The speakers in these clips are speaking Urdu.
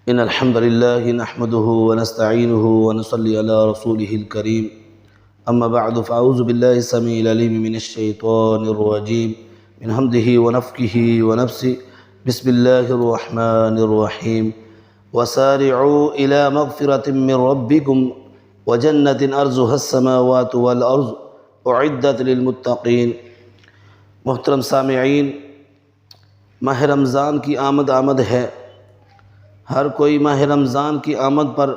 إن الحمد لله نحمده ونستعينه ونصلي على رسوله الكريم أما بعد فأعوذ بالله السميع العليم من الشيطان الرجيم من همزه ونفخه ونفسه بسم الله الرحمن الرحيم وسارعوا إلى مغفرة من ربكم وجنة أرضها السماوات والأرض أعدت للمتقين۔ محترم سامعین، ماہ رمضان کی آمد ہے۔ ہر کوئی ماہ رمضان کی آمد پر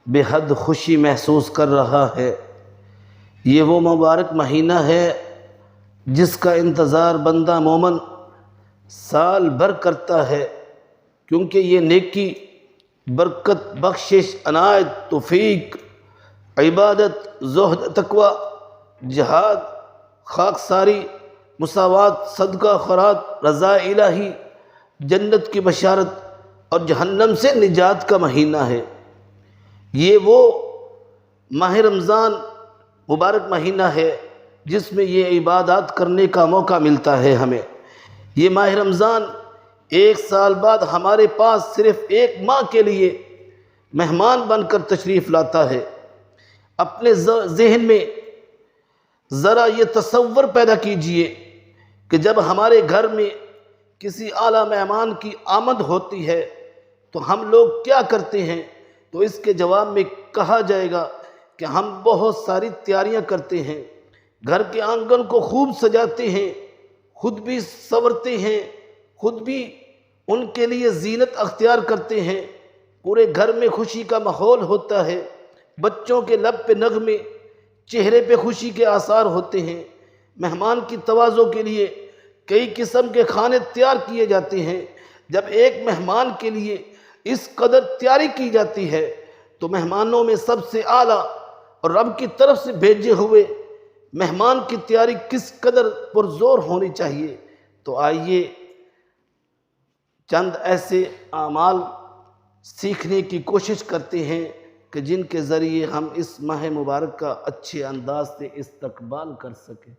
بے حد خوشی محسوس کر رہا ہے۔ یہ وہ مبارک مہینہ ہے جس کا انتظار بندہ مومن سال بھر کرتا ہے، کیونکہ یہ نیکی، برکت، بخشش، عنایت، توفیق، عبادت، زہد، تقوی، جہاد، خاکساری، مساوات، صدقہ خیرات، رضا الہی، جنت کی بشارت اور جہنم سے نجات کا مہینہ ہے۔ یہ وہ ماہ رمضان مبارک مہینہ ہے جس میں یہ عبادات کرنے کا موقع ملتا ہے ہمیں۔ یہ ماہ رمضان ایک سال بعد ہمارے پاس صرف ایک ماہ کے لیے مہمان بن کر تشریف لاتا ہے۔ اپنے ذہن میں ذرا یہ تصور پیدا کیجئے کہ جب ہمارے گھر میں کسی اعلیٰ مہمان کی آمد ہوتی ہے تو ہم لوگ کیا کرتے ہیں؟ تو اس کے جواب میں کہا جائے گا کہ ہم بہت ساری تیاریاں کرتے ہیں، گھر کے آنگن کو خوب سجاتے ہیں، خود بھی سنورتے ہیں، خود بھی ان کے لیے زینت اختیار کرتے ہیں، پورے گھر میں خوشی کا ماحول ہوتا ہے، بچوں کے لب پہ نغمے، چہرے پہ خوشی کے آثار ہوتے ہیں۔ مہمان کی توازو کے لیے کئی قسم کے کھانے تیار کیے جاتے ہیں۔ جب ایک مہمان کے لیے اس قدر تیاری کی جاتی ہے تو مہمانوں میں سب سے اعلیٰ اور رب کی طرف سے بھیجے ہوئے مہمان کی تیاری کس قدر پرزور ہونی چاہیے۔ تو آئیے چند ایسے اعمال سیکھنے کی کوشش کرتے ہیں کہ جن کے ذریعے ہم اس ماہ مبارک کا اچھے انداز سے استقبال کر سکیں۔